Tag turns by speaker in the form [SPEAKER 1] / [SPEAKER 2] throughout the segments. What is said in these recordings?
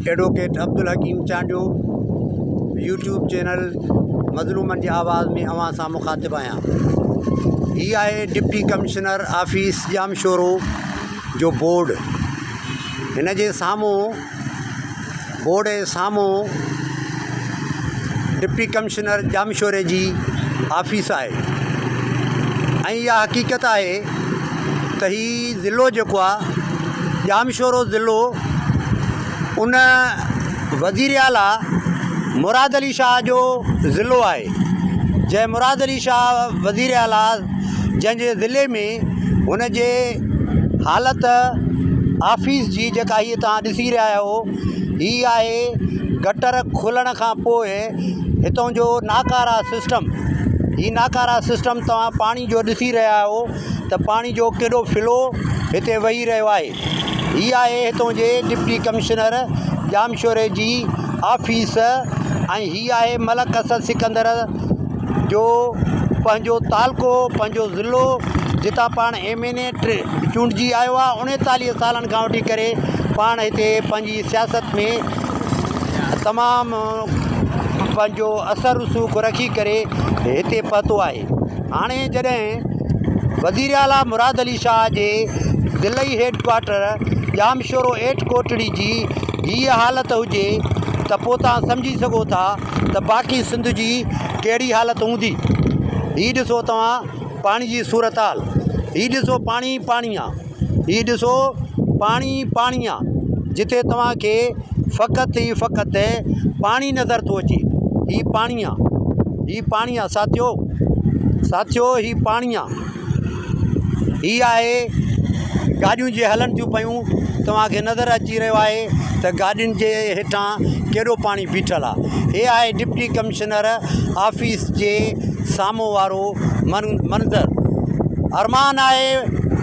[SPEAKER 1] Advocate Abdul हकीम Chandio YouTube channel मज़लूमनि जी आवाज़ में अवां सां मुखातिब आहियां। ही आहे डिप्टी कमिश्नर ऑफिस जामशोरो जो बोर्ड। हिन जे साम्हूं बोर्ड जे साम्हूं डिप्टी कमिश्नर जामशोरे जी ऑफिस आहे। ऐं इहा हक़ीक़त आहे त ही ज़िलो जेको आहे जामशोरो ज़िलो उन वज़ीर आला मुराद अली शाह जो ज़िलो आहे। जंहिं मुराद अली शाह वज़ीर आला जंहिंजे ज़िले में हुन जे हालति ऑफिस जी जेका हीअ तव्हां ॾिसी रहिया आहियो, ही आहे गटर खुलण खां पोइ हितां जो नाकारा सिस्टम। ही नाकारा सिस्टम तव्हां पाणी जो ॾिसी रहिया आहियो त पाणी जो केॾो फ़्लो हिते वही रहियो आहे। ही आहे हितां जे डिप्टी कमिश्नर जामशोरे जी ऑफिस। ऐं ही आहे मलक असद सिकंदर जो पंहिंजो तालको, पंहिंजो ज़िलो, जितां पाण MNA चूंडिजी आयो आहे। 39 सालनि खां वठी करे पाण हिते पंहिंजी सियासत में तमामु पंहिंजो असर रसूख़ रखी करे हिते पहुतो आहे। हाणे जॾहिं वज़ीर आला मुराद अली शाह जे ज़िलई हेडक्वार्टर जामशोरो 8 कोटड़ी जी हीअ हालति हुजे त पोइ तव्हां सम्झी सघो था त बाक़ी सिंध जी कहिड़ी हालति हूंदी। हीअ ॾिसो तव्हां पाणी जी सूरत हाल, हीअ ॾिसो पाणी पाणी आहे, हीअ ॾिसो पाणी पाणी आहे, जिते तव्हांखे फ़क़ति ई फ़क़ति पाणी नज़र थो अचे। हीअ पाणी आहे, हीअ पाणी आहे साथियो, हीअ पाणी आहे। हीअ आहे गाॾियूं जे हलनि थियूं पियूं, तव्हांखे नज़र अची रहियो आहे त गाॾियुनि जे हेठां केॾो पाणी बीठल आहे। हे आहे डिप्टी कमिश्नर ऑफिस जे साम्हूं वारो मंज़र। अरमान आहे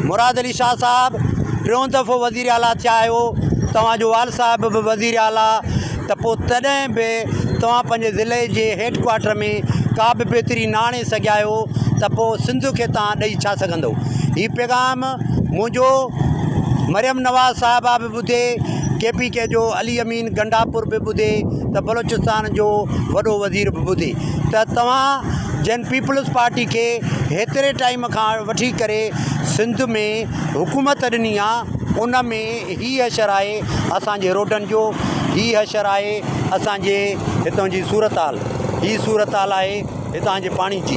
[SPEAKER 1] मुराद अली शाह साहिबु 3 दफ़ो वज़ीर आला थिया आहियो, तव्हांजो वाल साहिब बि वज़ीर आला, त पोइ तॾहिं बि तव्हां पंहिंजे ज़िले जे हेडक्वार्टर में का बि बहितरी न आणे सघिया आहियो, त पोइ सिंध खे तव्हां ॾेई छा सघंदव। हीउ पैगाम मुंहिंजो मरियम नवाज़ साहिबा बि ॿुधे, KPK जो अली अमीन गंडापुर बि ॿुधे, त बलोचिस्तान जो वॾो वज़ीर बि ॿुधे त तव्हां जन पीपल्स पार्टी खे हेतिरे टाइम खां वठी करे सिंध में हुकूमत ॾिनी आहे, उन में ही हशर आहे असांजे रोडनि जो, ही हशर आहे असांजे हितां जी सूरत हाल, ही सूरत हाल आहे हितां जे पाणी जी,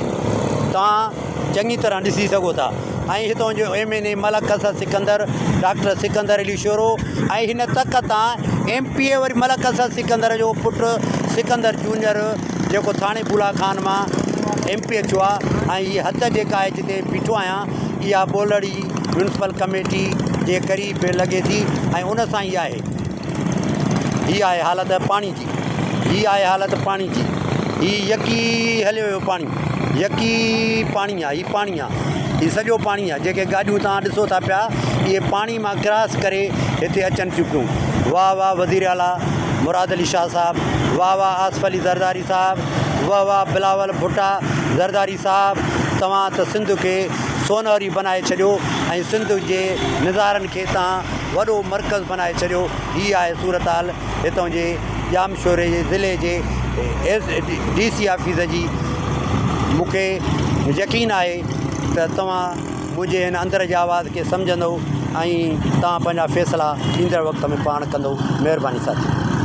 [SPEAKER 1] तव्हां चङी तरह ॾिसी सघो था। ऐं हितां जो MNA मलक असद सिकंदर, डॉक्टर सिकंदर अली शोरो, ऐं हिन तक तां MPA वरी मलक असद सिकंदर जो पुटु सिकंदर जूनियर जेको थाणे बुला खान मां MP थियो आहे। ऐं हीअ हद जेका आहे जिते बीठो आहियां, इहा बोलड़ी म्यूनसिपल कमेटी जे क़रीब लॻे थी ऐं उन सां ई आहे। हीअ आहे हालति पाणी जी, हीअ आहे हालति पाणी जी, हीअ यकी हलियो वियो पाणी, यकी पाणी आहे, हीअ पाणी आहे, हीअ सॼो पाणी आहे। जेके गाॾियूं तव्हां ॾिसो था पिया, इहे पाणी मां क्रॉस करे हिते अचनि थियूं पियूं। वाह वाह वज़ीर आला मुराद अली शाह साहिबु, वाह वाह आसिफ अली ज़रदारी साहिबु, वाह वाह बिलावल भुट्टा ज़रदारी साहिबु, तव्हां त सिंध खे सोनहरी बनाए छॾियो ऐं सिंध जे निज़ारनि खे तव्हां वॾो मर्कज़ बनाए छॾियो। हीअ आहे सूरत हाल हितां जे जामशोरे जे ज़िले जे DC ऑफिस जी। मूंखे यकीन आहे त तव्हां मुंहिंजे हिन अंदर जी आवाज़ खे सम्झंदव ऐं तव्हां पंहिंजा फ़ैसिला ईंदड़ वक़्त में पाण कंदव। महिरबानी साथी।